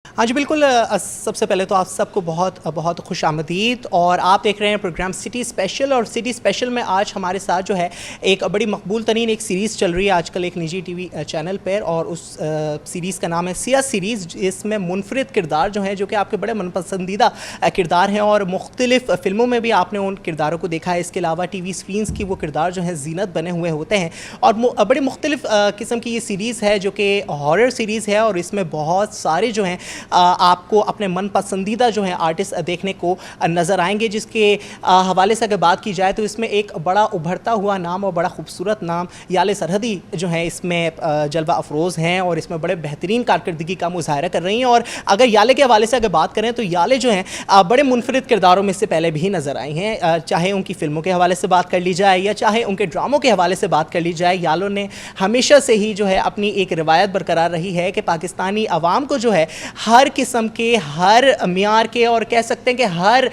हाँ जी, बिल्कुल। सबसे पहले तो आप सबको बहुत बहुत खुशामदीद। और आप देख रहे हैं प्रोग्राम सिटी स्पेशल। और सिटी स्पेशल में आज हमारे साथ जो है एक बड़ी मकबूल तरीन एक सीरीज़ चल रही है आजकल एक निजी टीवी चैनल पर, और उस सीरीज़ का नाम है सिया सीरीज़। इसमें मुनफरिद किरदार जो हैं, जो कि आपके बड़े मनपसंदीदा किरदार हैं, और मुख्तलिफ़ फ़िल्मों में भी आपने उन किरदारों को देखा है। इसके अलावा टी वी स्क्रीन्स की वो किरदार जो हैं ज़ीनत बने हुए होते हैं। और बड़ी मुख्तलिफ़ किस्म की ये सीरीज़ है, जो कि हॉरर सीरीज़ है, और इसमें बहुत सारे जो हैं आपको अपने मन पसंदीदा जो हैं आर्टिस्ट देखने को नज़र आएंगे। जिसके हवाले से अगर बात की जाए तो इसमें एक बड़ा उभरता हुआ नाम और बड़ा खूबसूरत नाम याले सरहदी जो है इसमें जलवा अफरोज़ हैं, और इसमें बड़े बेहतरीन कारकर्दगी का मुजाहरा कर रही हैं। और अगर याले के हवाले से अगर बात करें तो याले जो हैं बड़े मुनफरिद किरदारों में से पहले भी नज़र आई हैं। चाहे उनकी फ़िल्मों के हवाले से बात कर ली जाए या चाहे उनके ड्रामों के हवाले से बात कर ली जाए, यालों ने हमेशा से ही जो है अपनी एक रिवायत बरकरार रही है कि पाकिस्तानी आवाम को जो है हर किस्म के, हर मियार के, और कह सकते हैं कि हर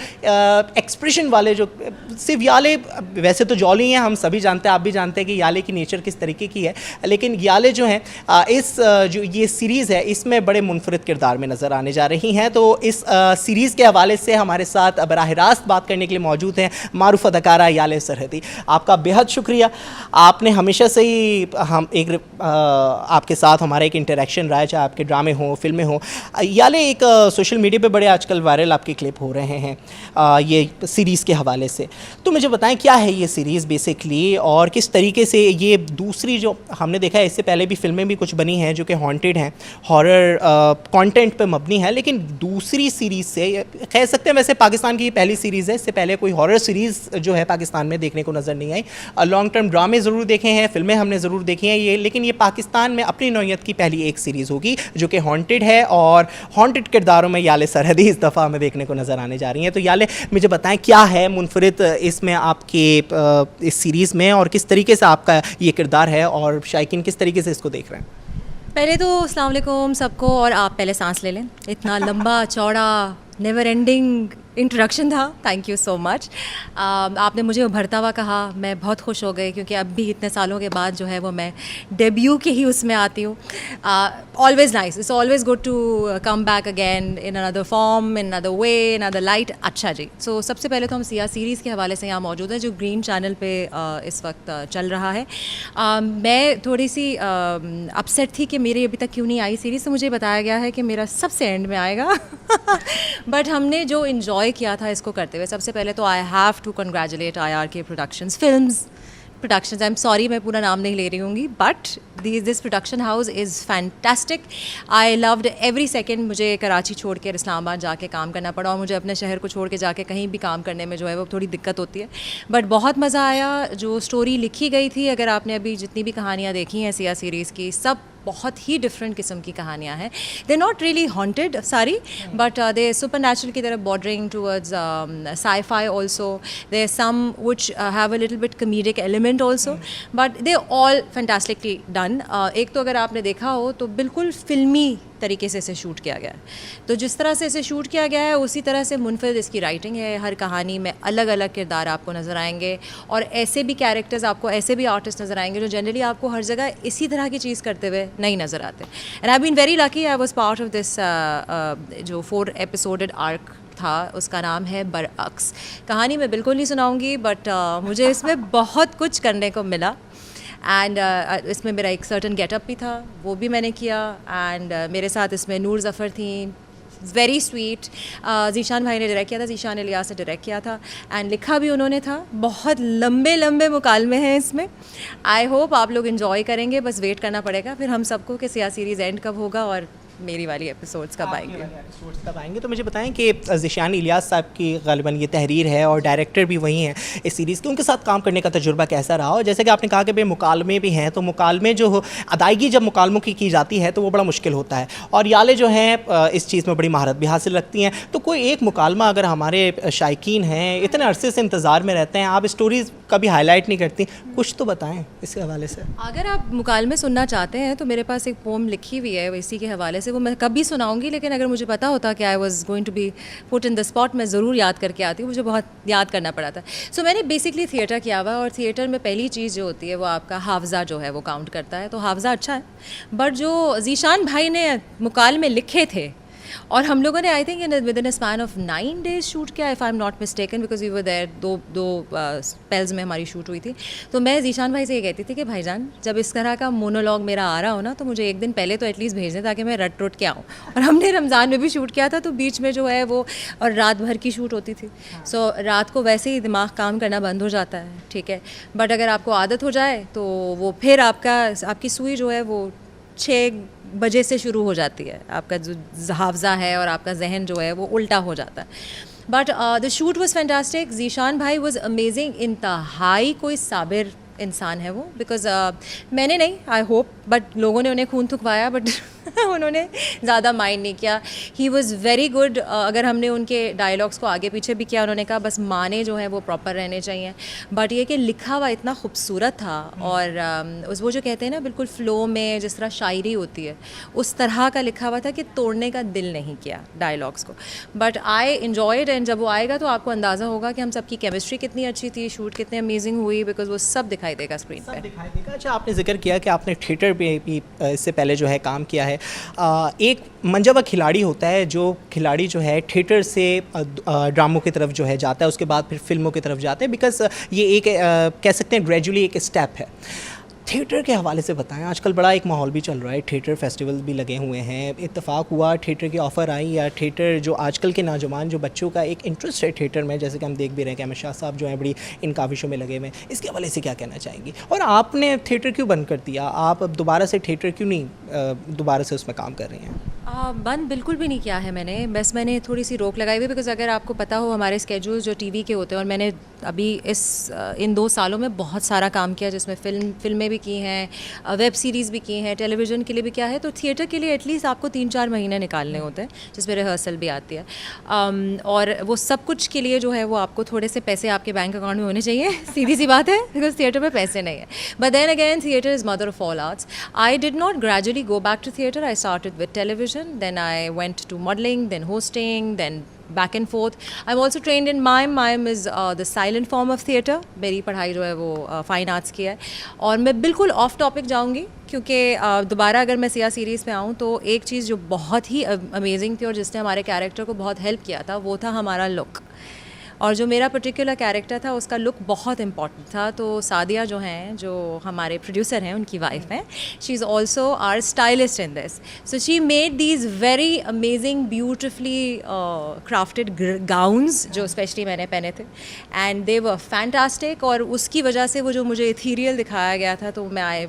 एक्सप्रेशन वाले जो सिर्फ याले, वैसे तो जॉली हैं, हम सभी जानते हैं, आप भी जानते हैं कि याले की नेचर किस तरीके की है, लेकिन याले जो हैं इस जो ये सीरीज़ है इसमें बड़े मुनफरिद किरदार में नज़र आने जा रही हैं। तो इस सीरीज़ के हवाले से हमारे साथ बराह रास्त बात करने के लिए मौजूद हैं मारूफ अदाकारा याले सरहदी। आपका बेहद शुक्रिया। आपने हमेशा से ही हम एक आपके साथ हमारा एक इंटरेक्शन रहा है, चाहे आपके ड्रामे हों, फिल्में हों। याले एक सोशल मीडिया पे बड़े आजकल वायरल आपके क्लिप हो रहे हैं ये सीरीज़ के हवाले से। तो मुझे बताएं क्या है ये सीरीज़ बेसिकली, और किस तरीके से ये दूसरी जो हमने देखा है, इससे पहले भी फिल्में भी कुछ बनी हैं जो कि हॉन्टेड हैं, हॉरर कंटेंट पे मबनी है, लेकिन दूसरी सीरीज़ से कह सकते हैं, वैसे पाकिस्तान की ये पहली सीरीज़ है, इससे पहले कोई हॉरर सीरीज़ जो है पाकिस्तान में देखने को नज़र नहीं आई। लॉन्ग टर्म ड्रामे ज़रूर देखे हैं, फिल्में हमने ज़रूर देखी हैं ये, लेकिन ये पाकिस्तान में अपनी नौइयत की पहली एक सीरीज़ होगी जो कि हॉन्टेड है, और हॉन्टेड किरदारों में याले सरहदी इस दफ़ा हमें देखने को नज़र आने जा रही हैं। तो याले मुझे बताएं क्या है मुनफरिद इसमें आपके इस सीरीज़ में, और किस तरीके से आपका ये किरदार है, और शायकीन किस तरीके से इसको देख रहे हैं। पहले तो अस्सलाम वालेकुम सबको। और आप पहले सांस ले लें, इतना लंबा चौड़ा नेवर एंडिंग इंट्रोडक्शन था, थैंक यू सो मच। आपने मुझे उभरता हुआ कहा, मैं बहुत खुश हो गई, क्योंकि अब भी इतने सालों के बाद जो है वो मैं डेब्यू के ही उसमें आती हूँ। Always nice, it's always good to come back again in another form, in another way, in another light. अच्छा जी, सो सबसे पहले तो हम सिया सीरीज़ के हवाले से यहाँ मौजूद हैं जो ग्रीन चैनल पे इस वक्त चल रहा है। मैं थोड़ी सी अपसेट थी कि मेरी अभी तक क्यों नहीं आई सीरीज़, तो मुझे बताया गया है कि मेरा सबसे एंड में आएगा बट हमने जो इन्जॉय किया था इसको करते हुए, सबसे पहले तो I have to congratulate IRK productions films productions. I am sorry मैं पूरा नाम नहीं ले रही होंगी, but this production house is fantastic. I loved every second. मुझे कराची छोड़ के इस्लामाबाद जाके काम करना पड़ा, और मुझे अपने शहर को छोड़ के जाके कहीं भी काम करने में जो है वो थोड़ी दिक्कत होती है, बट बहुत मज़ा आया। जो स्टोरी लिखी गई थी, अगर आपने अभी जितनी भी कहानियाँ देखी हैं सिया सीरीज़ की, सब बहुत ही डिफरेंट किस्म की कहानियाँ हैं। दे नॉट रियली हॉन्टेड सारी, बट दे सुपर नेचुरल की तरफ bordering towards sci-fi also. There's some which have a little bit comedic element also, but they all fantastically done. एक तो अगर आपने देखा हो तो बिल्कुल फिल्मी तरीके से इसे शूट किया गया है। तो जिस तरह से इसे शूट किया गया है उसी तरह से मुनफरिद इसकी राइटिंग है। हर कहानी में अलग अलग किरदार आपको नज़र आएंगे, और ऐसे भी कैरेक्टर्स आपको, ऐसे भी आर्टिस्ट नज़र आएंगे जो जनरली आपको हर जगह इसी तरह की चीज़ करते हुए नहीं नज़र आते। And I been very lucky, I was part of this जो 4 एपिसोडेड आर्क था, उसका नाम है बरअक्स। कहानी मैं बिल्कुल नहीं सुनाऊंगी, बट मुझे इसमें बहुत कुछ करने को मिला। एंड इसमें मेरा एक सर्टन गेटअप भी था, वो भी मैंने किया। एंड मेरे साथ इसमें नूर ज़फ़र थी, वेरी स्वीट। ज़ीशान भाई ने डायरेक्ट किया था, ज़ीशान इलियास ने डायरेक्ट किया था, एंड लिखा भी उन्होंने था। बहुत लंबे लंबे मुकालमे हैं इसमें। आई होप आप लोग इन्जॉय करेंगे, बस वेट करना पड़ेगा फिर हम सबको कि सिया सीरीज़ एंड कब होगा और मेरी वाली एपिसोड्स कब आएंगे। तो मुझे बताएं कि ज़ीशान इलियास साहब की ग़ालिबन ये तहरीर है, और डायरेक्टर भी वही हैं इस सीरीज़ के, उनके साथ काम करने का तजुर्बा कैसा रहा? और जैसे कि आपने कहा कि भाई मुकालमे भी हैं, तो मुकालमे जो अदायगी जब मुकालमों की जाती है तो वो बड़ा मुश्किल होता है, और याले जो हैं इस चीज़ में बड़ी महारत भी हासिल रखती हैं। तो कोई एक मुकालमा अगर हमारे शायकीन हैं इतने अरसे से इंतज़ार में रहते हैं, आप स्टोरीज़ कभी हाईलाइट नहीं करती, कुछ तो बताएं इसके हवाले से। अगर आप मुकालमे सुनना चाहते हैं तो मेरे पास एक पोम लिखी हुई है इसी के हवाले से, वो मैं कभी सुनाऊंगी, लेकिन अगर मुझे पता होता कि I was going to be put in the spot, मैं ज़रूर याद करके आती हूँ। मुझे बहुत याद करना पड़ा था। सो मैंने बेसिकली थिएटर किया हुआ, और थिएटर में पहली चीज़ जो होती है वो आपका हाफजा जो है वो काउंट करता है, तो हाफजा अच्छा है। बट जो ज़ीशान भाई ने मुकालमे लिखे थे और हम लोगों ने I think within a span of 9 days shoot किया, if I am not mistaken, because we were there, दो स्पेल्स में हमारी शूट हुई थी। तो मैं ज़ीशान भाई से ये कहती थी कि भाईजान जब इस तरह का मोनोलॉग मेरा आ रहा हो ना, तो मुझे एक दिन पहले तो एटलीस्ट भेज दें ताकि मैं रट के आऊँ। और हमने रमज़ान में भी शूट किया था, तो बीच में जो है वो, और रात भर की शूट होती थी, सो रात को वैसे ही दिमाग काम करना बंद हो जाता है, ठीक है। बट अगर आपको आदत हो जाए तो वो फिर आपकी सुई जो है वो 6 बजे से शुरू हो जाती है, आपका जो हाफजा है और आपका जहन जो है वो उल्टा हो जाता है। But the shoot was fantastic. Zeeshan भाई वॉज अमेजिंग, इंतहाई कोई साबिर इंसान है वो, बिकॉज मैंने नहीं, आई होप, बट लोगों ने उन्हें खून थुकवाया, बट उन्होंने ज़्यादा माइंड नहीं किया। He was very good. अगर हमने उनके डायलॉग्स को आगे पीछे भी किया, उन्होंने कहा बस माने जो हैं वो प्रॉपर रहने चाहिए, बट ये कि लिखा हुआ इतना खूबसूरत था, और वो जो कहते हैं ना बिल्कुल फ़्लो में जिस तरह शायरी होती है उस तरह का लिखा हुआ था कि तोड़ने का दिल नहीं किया डायलॉग्स को। बट आई इन्जॉयड, एंड जब वो आएगा तो आपको अंदाज़ा होगा कि हम सबकी केमिस्ट्री कितनी अच्छी थी, शूट कितनी अमेजिंग हुई, बिकॉज वो सब दिखाई देगा स्क्रीन पर, दिखाई देगा। अच्छा, आपने जिक्र किया कि आपने थिएटर पे भी इससे पहले जो है काम किया है। एक मंजा हुआ खिलाड़ी होता है, जो खिलाड़ी जो है थिएटर से ड्रामों की तरफ जो है जाता है, उसके बाद फिर फिल्मों की तरफ जाता है, बिकॉज ये एक कह सकते हैं ग्रेजुअली एक स्टेप है। थिएटर के हवाले से बताएं, आजकल बड़ा एक माहौल भी चल रहा है, थिएटर फेस्टिवल भी लगे हुए हैं, इत्तेफाक हुआ थिएटर की ऑफ़र आई, या थिएटर जो आजकल के नौजवान जो बच्चों का एक इंटरेस्ट है थिएटर में, जैसे कि हम देख भी रहे हैं कि अमित शाह साहब जो हैं बड़ी इन काविशों में लगे हुए हैं, इसके हवाले से क्या कहना चाहेंगी? और आपने थिएटर क्यों बंद कर दिया? आप अब दोबारा से थिएटर क्यों नहीं दोबारा से उसमें काम कर रही हैं? बंद बिल्कुल भी नहीं किया है मैंने, बस मैंने थोड़ी सी रोक लगाई हुई, बिकॉज़ अगर आपको पता हो हमारे स्केड्यूल्स जो टीवी के होते हैं, और मैंने अभी इन 2 सालों में बहुत सारा काम किया, जिसमें फिल्में भी की हैं, वेब सीरीज़ भी की हैं, टेलीविज़न के लिए भी किया है, तो थिएटर के लिए एटलीस्ट आपको 3-4 महीने निकालने होते हैं, जिसमें रिहर्सल भी आती है, और वो सब कुछ के लिए जो है वो आपको थोड़े से पैसे आपके बैंक अकाउंट में होने चाहिए, सीधी सी बात है, बिकॉज थिएटर में पैसे नहीं है। But then again theatre is mother of all arts. I did not gradually go back to theatre, I started with television, then I went to modeling, then hosting, then back and forth. I'm also trained in mime. Mime is the silent form of theatre. मेरी पढ़ाई जो है वो fine arts की है, और मैं बिल्कुल ऑफ टॉपिक जाऊँगी, क्योंकि दोबारा अगर मैं सिया सीरीज़ में आऊँ तो एक चीज़ जो बहुत ही अमेजिंग थी और जिसने हमारे कैरेक्टर को बहुत हेल्प किया था, वो था हमारा लुक। और जो मेरा पर्टिकुलर कैरेक्टर था उसका लुक बहुत इंपॉर्टेंट था। तो सादिया जो हैं, जो हमारे प्रोड्यूसर हैं, उनकी वाइफ हैं, she is also our stylist in this. So she made these very amazing beautifully crafted gowns, जो स्पेशली मैंने पहने थे, एंड दे वर फैंटास्टिक। और उसकी वजह से वो जो मुझे इथीरियल दिखाया गया था, तो मैं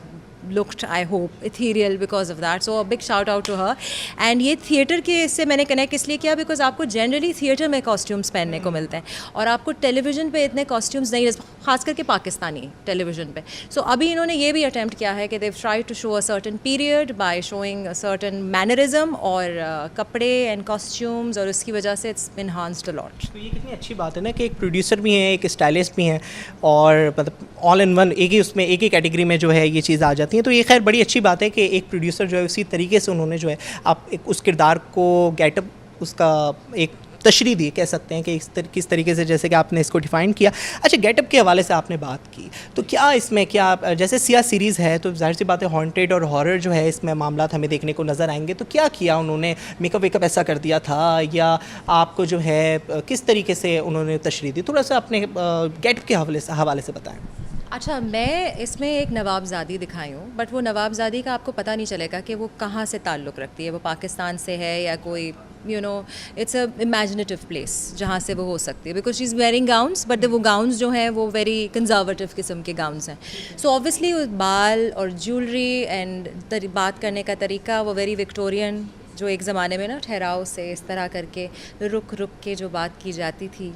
looked, I hope, ethereal because of that. So a big shout out to her. And ये थिएटर के इससे मैंने कनेक्ट इसलिए किया बिकॉज आपको जनरली थिएटर में कॉस्ट्यूम्स पहनने को मिलते हैं, और आपको टेलीविज़न पे इतने कॉस्ट्यूम्स नहीं, खास करके पाकिस्तानी टेलीविज़न पे। सो अभी इन्होंने ये भी अटैम्प्ट किया है कि they've try to show a certain period by showing a certain mannerism और कपड़े एंड कॉस्ट्यूम्स, और उसकी वजह से इट्स इन्हांस्ड अ लॉट। तो ये कितनी अच्छी बात है ना कि एक प्रोड्यूसर भी हैं, एक स्टाइलिस्ट भी हैं, और मतलब ऑल इन वन एक ही कैटेगरी में जो है ये चीज़ आ जाती है। तो ये खैर बड़ी अच्छी बात है कि एक प्रोड्यूसर जो है उसी तरीके से उन्होंने जो है आप एक उस किरदार को गेटअप उसका एक तशरीह दी, कह सकते हैं कि किस तरीके से जैसे कि आपने इसको डिफ़ाइन किया। अच्छा, गेटअप के हवाले से आपने बात की, तो क्या इसमें क्या जैसे सिया सीरीज़ है तो जाहिर सी बात है हॉन्टेड और हॉरर जो है इसमें मामला हमें देखने को नज़र आएंगे, तो क्या किया उन्होंने? मेकअप वेकअप ऐसा कर दिया था, या आपको जो है किस तरीके से उन्होंने तशरीह दी? थोड़ा सा अपने गेटअप के हवाले से बताएँ। अच्छा, मैं इसमें एक नवाबज़ादी दिखाई हूँ, बट वो नवाबज़ादी का आपको पता नहीं चलेगा कि वो कहाँ से ताल्लुक़ रखती है, वो पाकिस्तान से है या कोई इट्स अ इमेजिनेटिव प्लेस जहाँ से वो हो सकती है, because she is wearing gowns, but वो गाउन्स जो हैं वो वेरी कंजर्वेटिव किस्म के गाउन्स हैं। सो ऑब्वियसली बाल और ज्वेलरी एंड बात करने का तरीका वो वेरी विक्टोरियन, जो एक ज़माने में ना ठहराव से इस तरह करके रुक रुक के जो बात की जाती थी,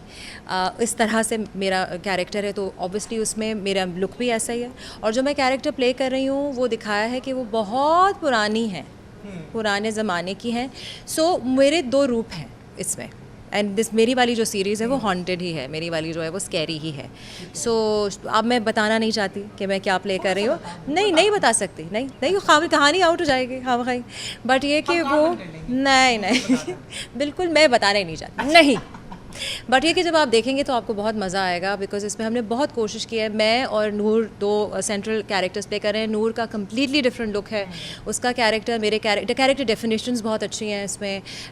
इस तरह से मेरा कैरेक्टर है, तो ऑब्वियसली उसमें मेरा लुक भी ऐसा ही है। और जो मैं कैरेक्टर प्ले कर रही हूँ वो दिखाया है कि वो बहुत पुरानी है, पुराने ज़माने की हैं। सो मेरे 2 रूप हैं इसमें, एंड मेरी वाली जो सीरीज़ है वो हॉन्टेड ही है, मेरी वाली जो है वो स्कैरी ही है। सो अब मैं बताना नहीं चाहती कि मैं क्या प्ले कर रही हूँ, नहीं बता सकती, नहीं कहानी आउट हो जाएगी हाँ भाई। बट ये कि वो नहीं बिल्कुल मैं बताना ही नहीं चाहती, नहीं बट ये कि जब आप देखेंगे तो आपको बहुत मज़ा आएगा, बिकॉज इसमें हमने बहुत कोशिश की है। मैं और नूर दो सेंट्रल कैरेक्टर्स प्ले कर रहे हैं। नूर का कम्प्लीटली डिफरेंट लुक है, उसका कैरेक्टर, मेरे कैरेक्टर डेफिनेशंस बहुत अच्छी हैं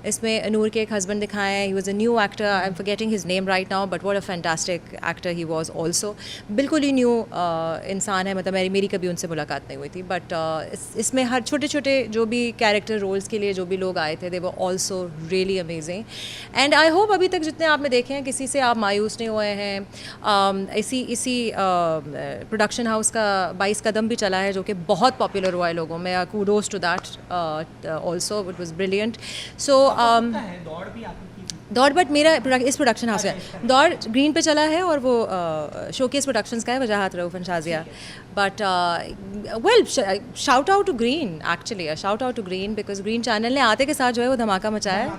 इसमें नूर के एक हस्बैंड दिखाए हैं। He was a new actor, I am forgetting his name right now, but what a fantastic actor he was also. बिल्कुल ही न्यू इंसान है, मतलब मेरी कभी उनसे मुलाकात नहीं हुई थी। बट इसमें हर छोटे छोटे जो भी कैरेक्टर रोल्स के लिए जो भी लोग आए थे, they were also really amazing. And I hope अभी तक जितने आपने देखे हैं किसी से आप मायूस नहीं हुए हैं। इसी प्रोडक्शन हाउस का 22 कदम भी चला है, जो कि बहुत पॉपुलर हुआ है लोगों में। Kudos to that also, it was brilliant. So दौड़, बट मेरा इस प्रोडक्शन हाउस है, दौड़ ग्रीन पे चला है और वो शोकेस प्रोडक्शंस का है, Wajahat Rauf Shazia. But well, shout out to Green, actually shout out to Green, because Green channel ने आते के साथ जो है वो धमाका मचाया है।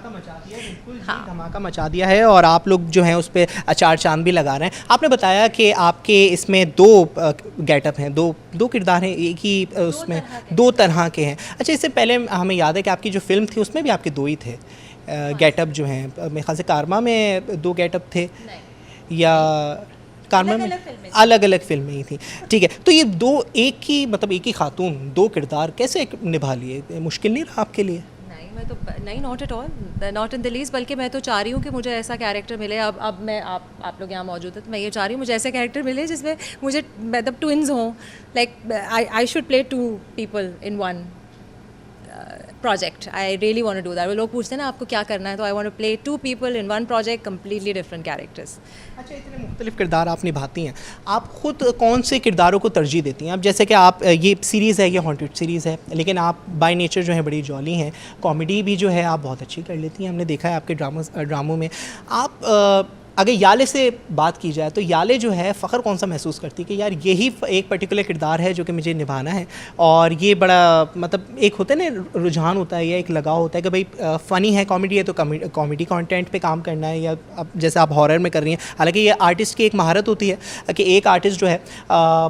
धमाका मचा दिया है और आप लोग जो हैं उस पर चार चांद भी लगा रहे हैं। आपने बताया कि आपके इसमें दो गेटअप हैं, दो किरदार हैं, एक ही उसमें दो तरह के हैं। अच्छा, इससे पहले हमें याद है कि आपकी जो फिल्म थी उसमें भी आपके दो ही थे गेटअप जो हैं। मेरे ख्याल से कारमा में दो गेटअप थे, या कारमा में अलग अलग फिल्में ही थी। ठीक है, तो ये दो एक ही खातून दो किरदार कैसे निभा लिए? मुश्किल नहीं रहा आपके लिए? नहीं, not at all, not in the least. बल्कि मैं तो चाह रही हूँ कि मुझे ऐसा कैरेक्टर मिले। अब मैं आप लोग यहाँ मौजूद हैं तो मैं ये चाह रही हूँ मुझे ऐसे कैरेक्टर मिले जिसमें मुझे मतलब ट्विन्स हों, like I should play two people in one project. I really want to do that. वो लोग पूछते हैं ना आपको क्या करना है, तो I want to play two people in one project, completely different characters. अच्छा, इतने मुख्तलिफ किरदार आप निभाती हैं, आप खुद कौन से किरदारों को तरजीह देती हैं? अब जैसे कि आप ये सीरीज़ है, ये हॉन्टेड सीरीज़ है, लेकिन आप बाय नेचर जो है बड़ी जॉली हैं, कॉमेडी भी जो है आप बहुत अच्छी कर लेती हैं, हमने देखा है आपके ड्रामों में। आप अगर याले से बात की जाए तो याले जो है फ़ख्र कौन सा महसूस करती है कि यार यही एक पर्टिकुलर किरदार है जो कि मुझे निभाना है, और ये बड़ा मतलब एक होता है ना रुझान होता है या एक लगाव होता है कि भाई फ़नी है, कॉमेडी है तो कॉमेडी कंटेंट पे काम करना है, या अब जैसे आप हॉरर में कर रही हैं। हालांकि ये आर्टिस्ट की एक महारत होती है कि एक आर्टिस्ट जो है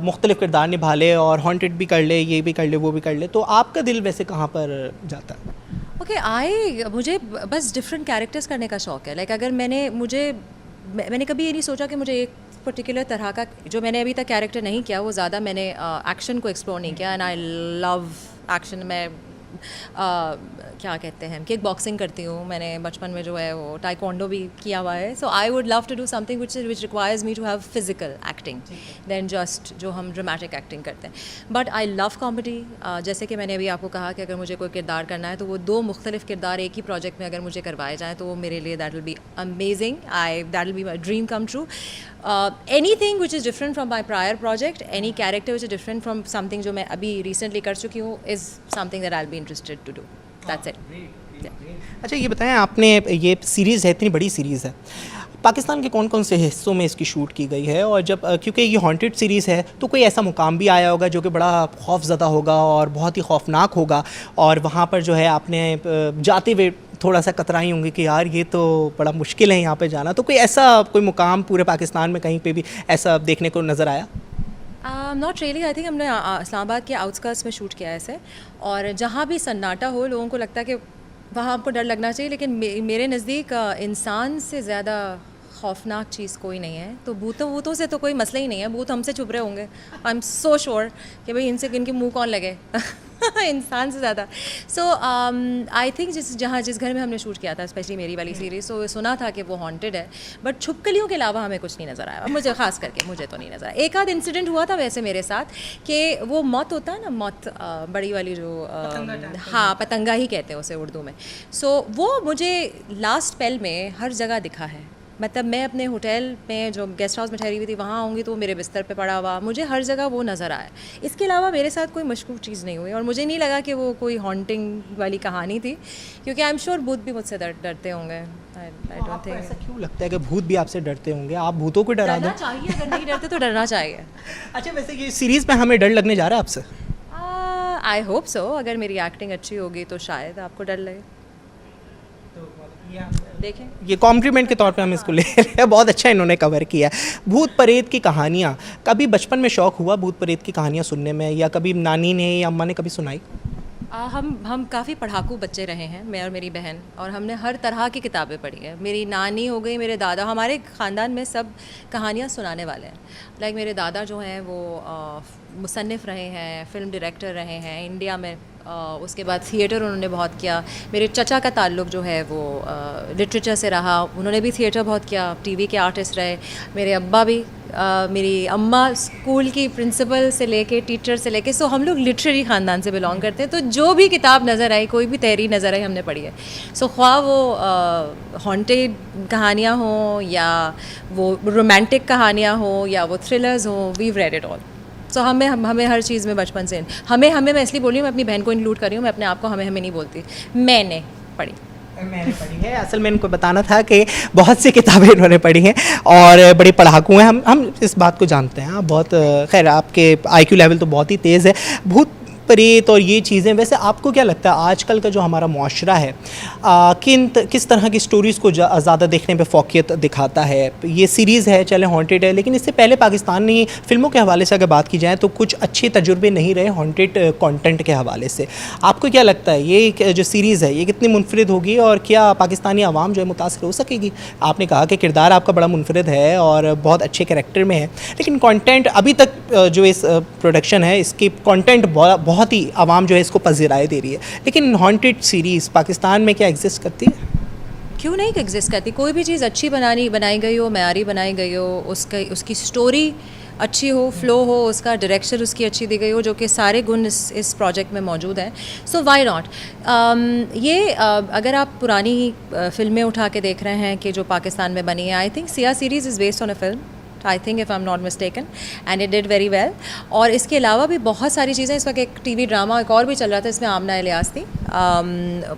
मुख्तलिफ किरदार निभा ले और हॉन्टेड भी कर ले, ये भी कर ले, वो भी कर ले। तो आपका दिल वैसे कहाँ पर जाता है? ओके, मुझे बस डिफरेंट कैरेक्टर्स करने का शौक़ है। लाइक अगर मैंने कभी ये नहीं सोचा कि मुझे एक पर्टिकुलर तरह का, जो मैंने अभी तक कैरेक्टर नहीं किया वो ज़्यादा मैंने एक्शन को एक्सप्लोर नहीं किया। And I love action. मैं क्या कहते हैं, किक बॉक्सिंग करती हूँ, मैंने बचपन में जो है वो टाइकोंडो भी किया हुआ है। So I would love to do something which requires me to have physical acting then just जो हम ड्रामेटिक एक्टिंग करते हैं। But I love comedy. जैसे कि मैंने अभी आपको कहा कि अगर मुझे कोई किरदार करना है तो वो दो मुख्तलिफ किरदार एक ही प्रोजेक्ट में अगर मुझे करवाए जाएँ तो वो मेरे लिए that will be amazing. That will be my dream come true. Anything which is different from my prior project, any character which is different from something जो मैं अभी recently कर चुकी हूँ, is something that I'll be interested to do. That's it. अच्छा, ये बताएं, आपने ये सीरीज़ है, इतनी बड़ी सीरीज़ है, पाकिस्तान के कौन कौन से हिस्सों में इसकी शूट की गई है? और जब क्योंकि ये हॉन्टेड सीरीज़ है तो कोई ऐसा मुकाम भी आया होगा जो कि बड़ा खौफज़दा होगा और बहुत ही खौफनाक होगा, और वहाँ पर जो है आपने जाते हुए थोड़ा सा कतराई होंगी कि यार ये तो बड़ा मुश्किल है यहाँ पे जाना, तो कोई ऐसा कोई मुकाम पूरे पाकिस्तान में कहीं पे भी ऐसा देखने को नज़र आया? Not really. आई थिंक हमने इस्लामाबाद के आउटस्कर्ट्स में शूट किया है ऐसे, और जहाँ भी सन्नाटा हो लोगों को लगता है कि वहाँ आपको डर लगना चाहिए, लेकिन मेरे नज़दीक इंसान से ज़्यादा खौफनाक चीज़ कोई नहीं है। तो भूतों से तो कोई मसला ही नहीं है, भूत हमसे छुप रहे होंगे। आई एम सो श्योर कि भाई इनके मुंह कौन लगे इंसान से ज़्यादा। सो आई थिंक जिस घर में हमने शूट किया था, स्पेशली मेरी वाली सीरीज़, तो सुना था कि वो हॉन्टेड है, बट छुपकलियों के अलावा हमें कुछ नहीं नज़र आया। मुझे ख़ास करके मुझे तो नहीं नज़र आया। एक आध इंसिडेंट हुआ था वैसे मेरे साथ कि वो मौत होता है ना, मौत बड़ी वाली जो हाँ, पतंगा ही कहते हैं उसे उर्दू में। सो वो मुझे लास्ट पेल में हर जगह दिखा है। मतलब मैं अपने होटल में जो गेस्ट हाउस में ठहरी हुई थी वहाँ आऊँगी तो मेरे बिस्तर पे पड़ा हुआ, मुझे हर जगह वो नज़र आया। इसके अलावा मेरे साथ कोई मशकूक चीज़ नहीं हुई, और मुझे नहीं लगा कि वो कोई हॉन्टिंग वाली कहानी थी, क्योंकि आई एम श्योर भूत भी मुझसे डरते होंगे। I don't think. ऐसा क्यों लगता है कि भूत भी आपसे डरते होंगे? आप भूतों को डरा दो। चाहिए, अगर नहीं डरते तो डरना चाहिए। अच्छा, वैसे ये सीरीज़ में हमें डर लगने जा रहा है आपसे? I hope so. अगर मेरी एक्टिंग अच्छी होगी तो शायद आपको डर लगे। देखें, ये कॉम्प्लीमेंट के तौर पे हम इसको ले रहे हैं। बहुत अच्छा इन्होंने कवर किया है। भूत प्रेत की कहानियाँ, कभी बचपन में शौक़ हुआ भूत प्रेत की कहानियाँ सुनने में, या कभी नानी ने या अम्मा ने कभी सुनाई? हम काफ़ी पढ़ाकू बच्चे रहे हैं, मैं और मेरी बहन, और हमने हर तरह की किताबें पढ़ी हैं। मेरी नानी हो गई, मेरे दादा, हमारे ख़ानदान में सब कहानियाँ सुनाने वाले हैं। लाइक मेरे दादा जो हैं वो मुसन्निफ़ रहे हैं, फ़िल्म डायरेक्टर रहे हैं इंडिया में। उसके बाद थिएटर उन्होंने बहुत किया। मेरे चचा का ताल्लुक़ जो है वो लिटरेचर से रहा, उन्होंने भी थिएटर बहुत किया, टीवी के आर्टिस्ट रहे। मेरे अब्बा भी, मेरी अम्मा स्कूल की प्रिंसिपल से लेके टीचर से लेके, सो हम लोग लिटरेरी ख़ानदान से बिलोंग करते हैं। तो जो भी किताब नज़र आई, कोई भी तहरीर नज़र आई, हमने पढ़ी है। सो ख्वाह वो हॉन्टेड कहानियाँ हों या वो रोमांटिक कहानियाँ हों या वो थ्रिलर्स हों, वी रेड इट ऑल। सो हमें हर चीज़ में बचपन से हमें मैं इसलिए बोल रही हूँ, मैं अपनी बहन को इंक्लूड कर रही हूँ, मैं अपने आप को हमें नहीं बोलती, मैंने पढ़ी है। असल में इनको बताना था कि बहुत सी किताबें इन्होंने पढ़ी हैं और बड़े पढ़ाकू हैं। हम इस बात को जानते हैं। बहुत खैर, आपके आईक्यू लेवल तो बहुत ही तेज़ है। भूत प्रेत और ये चीज़ें, वैसे आपको क्या लगता है आजकल का जो हमारा मुआशरा है किस तरह की स्टोरीज़ को ज़्यादा देखने पे फोकियत दिखाता है? ये सीरीज़ है, चले हॉन्टेड है, लेकिन इससे पहले पाकिस्तानी फ़िल्मों के हवाले से अगर बात की जाए तो कुछ अच्छे तजुर्बे नहीं रहे हॉन्टेड कंटेंट के हवाले से। आपको क्या लगता है ये जो सीरीज़ है ये कितनी मुनफरिद होगी और क्या पाकिस्तानी आवाम जो है मुतासर हो सकेगी? आपने कहा कि किरदार आपका बड़ा मुनफरिद है और बहुत अच्छे कैरेक्टर में है, लेकिन कंटेंट अभी तक जो इस प्रोडक्शन है इसकी कंटेंट बहुत ही आवाम जो है इसको पज़िराई दे रही है, लेकिन हॉन्टेड सीरीज़ पाकिस्तान में क्या एग्जिस्ट करती है? क्यों नहीं एग्जिस्ट करती? कोई भी चीज़ अच्छी बनाई गई हो, मयारी बनाई गई हो, उसकी स्टोरी अच्छी हो, फ्लो हो, उसका डायरेक्शन उसकी अच्छी दी गई हो, जो कि सारे गुण इस प्रोजेक्ट में मौजूद हैं, सो वाई नॉट। अगर आप पुरानी फिल्में उठा के देख रहे हैं कि जो पाकिस्तान में बनी है, I think Siya series is based on a film, I think if I am not mistaken, and it did very well. और इसके अलावा भी बहुत सारी चीज़ें, इस वक्त एक टीवी ड्रामा एक और भी चल रहा था, इसमें आमना इलियास थी,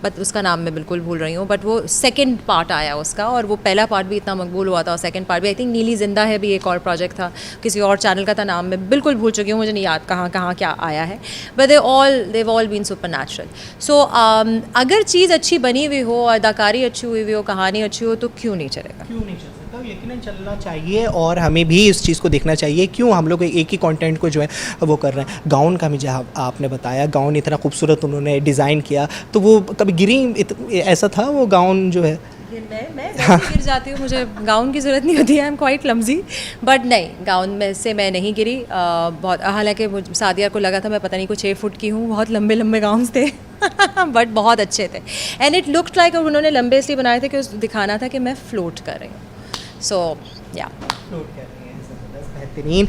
बट उसका नाम मैं बिल्कुल भूल रही हूँ, बट वो सेकंड पार्ट आया उसका, और वो पहला पार्ट भी इतना मकबूल हुआ था, और सेकंड पार्ट भी, आई थिंक नीली जिंदा है भी एक और प्रोजेक्ट था, किसी और चैनल का था, नाम मैं बिल्कुल भूल चुकी हूँ, मुझे नहीं याद कहाँ क्या आया है, but they've all been supernatural. So अगर चीज़ अच्छी बनी हुई हो, अदाकारी अच्छी हुई हो, कहानी अच्छी हो, तो क्यों नहीं चलेगा? क्यों नहीं चल सकता? यकीनन चलना चाहिए और हमें भी इस चीज़ को देखना चाहिए। क्यों हम लोग एक ही कंटेंट को जो है वो कर रहे हैं? गाउन का मुझे आपने बताया, गाउन इतना खूबसूरत उन्होंने डिज़ाइन किया, तो वो कभी गिरी ऐसा था वो गाउन जो है? मैं गिर जाती हूँ, मुझे गाउन की ज़रूरत नहीं होती है, I am quite clumsy, but नहीं, गाउन में से मैं नहीं गिरी। बहुत, हालांकि सादिया को लगा था मैं पता नहीं कुछ 6 फुट की हूँ, बहुत लंबे लंबे गाउन्स थे बट बहुत अच्छे थे, एंड इट लुक्ड लाइक, उन्होंने लंबे इसलिए बनाए थे कि दिखाना था कि मैं फ्लोट कर रही हूँ। सो या बेहतरीन,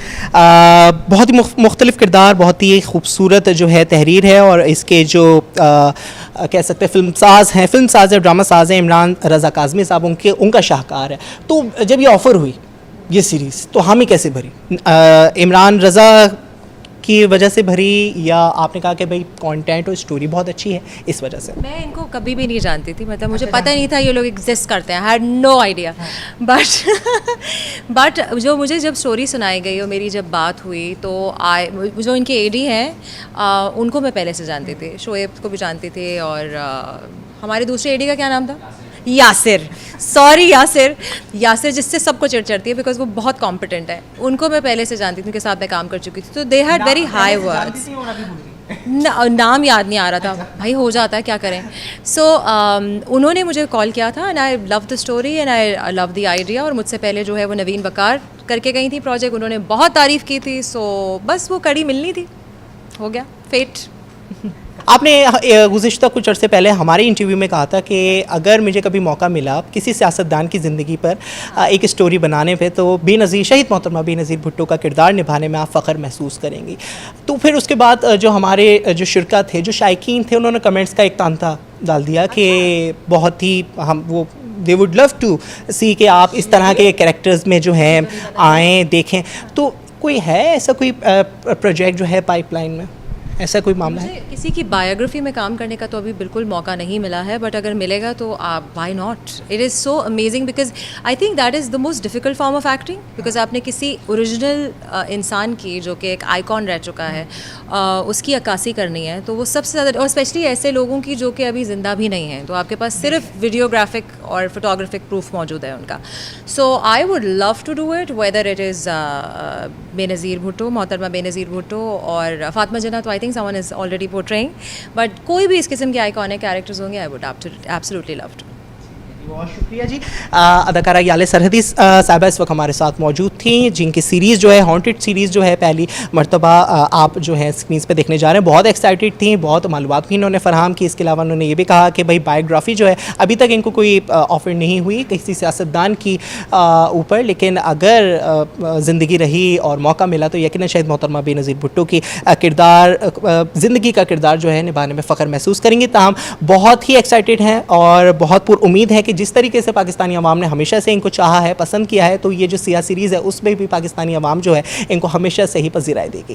बहुत ही मुख्तलिफ़ किरदार, बहुत ही खूबसूरत जो है तहरीर है, और इसके जो कह सकते हैं फिल्मसाज है, ड्रामा साज हैं, इमरान रज़ा काज़मी साहब, उनका शाहकार है। तो जब ये ऑफ़र हुई ये सीरीज़, तो हामी कैसे भरी? इमरान रज़ा की वजह से भरी, या आपने कहा कि भाई कंटेंट और स्टोरी बहुत अच्छी है इस वजह से? मैं इनको कभी भी नहीं जानती थी, मतलब मुझे पता नहीं था ये लोग एग्जिस्ट करते हैं, I had no idea, but जो मुझे जब स्टोरी सुनाई गई और मेरी जब बात हुई, तो जो इनके एडी हैं उनको मैं पहले से जानती थी, शोएब को भी जानती थी, और हमारे दूसरे एडी का क्या नाम था? यासिर, सॉरी यासिर जिससे सबको चिढ़ चढ़ती है बिकॉज वो बहुत कॉम्पिटेंट है, उनको मैं पहले से जानती थी, उनके साथ मैं काम कर चुकी थी, तो they had very high words. नाम याद नहीं आ रहा था भाई, हो जाता है, क्या करें। सो उन्होंने मुझे कॉल किया था, and I love the story and I love the idea, और मुझसे पहले जो है वो नवीन वकार करके गई थी प्रोजेक्ट, उन्होंने बहुत तारीफ़ की थी, सो बस वो कड़ी मिलनी थी, हो गया फेट। आपने गुज़िश्ता कुछ अर्से पहले हमारे इंटरव्यू में कहा था कि अगर मुझे कभी मौका मिला किसी सियासतदान की ज़िंदगी पर एक स्टोरी बनाने पे, तो बेनज़ीर शहीद मोहतरमा बेनज़ीर भुट्टो का किरदार निभाने में आप फ़ख्र महसूस करेंगी। तो फिर उसके बाद जो हमारे जो शुरका थे, जो शायकीन थे, उन्होंने कमेंट्स का एक तांता डाल दिया कि बहुत ही हम वो दे वुड लव टू सी कि आप इस तरह के कैरेक्टर्स में जो हैं आएँ, देखें। तो कोई है ऐसा कोई प्रोजेक्ट जो है पाइपलाइन में, ऐसा कोई मामला है? मुझे किसी की बायोग्राफी में काम करने का तो अभी बिल्कुल मौका नहीं मिला है, बट अगर मिलेगा तो आप why not, it is so amazing, because I think that is the most difficult form of acting, because आपने किसी ओरिजिनल इंसान की, जो कि एक आइकॉन रह चुका है, उसकी अक्कासी करनी है, तो वो सबसे ज़्यादा, और स्पेशली ऐसे लोगों की जो कि अभी ज़िंदा भी नहीं हैं, तो आपके पास सिर्फ वीडियोग्राफिक और फोटोग्राफिक प्रूफ मौजूद है उनका। So I would love to do it, whether it is Benazir Bhutto, मोहतरमा बेनज़ीर भुट्टो और फातिमा जन्नत, तो I think someone is already portraying, but कोई भी इस किस्म के आइकॉनिक कैरेक्टर्स होंगे I would absolutely love to. बहुत शुक्रिया जी। अदाकारा याले सरहदी साहिबा इस वक्त हमारे साथ मौजूद थी, जिनकी सीरीज़ जो है हॉन्टेड सीरीज़ जो है पहली मरतबा आप जो है स्क्रीन पे देखने जा रहे हैं। बहुत एक्साइटेड थी, बहुत मालूमात भी इन्होंने फराहम की। इसके अलावा उन्होंने ये भी कहा कि भाई बायोग्राफी जो है अभी तक इनको कोई ऑफ़र नहीं हुई किसी सियासतदान की ऊपर, लेकिन अगर ज़िंदगी रही और मौका मिला तो यकीनन शायद मोहतरमा बेनज़ीर भुट्टो की किरदार ज़िंदगी का किरदार जो है निभाने में फ़ख्र महसूस करेंगी। ताहम बहुत ही एक्साइटेड हैं और बहुत पुरुम्मीद है कि जिस तरीके से पाकिस्तानी अवाम ने हमेशा से इनको चाहा है, पसंद किया है, तो ये जो सिया सीरीज़ है उसमें भी पाकिस्तानी अवाम जो है इनको हमेशा से ही पजीराई देगी।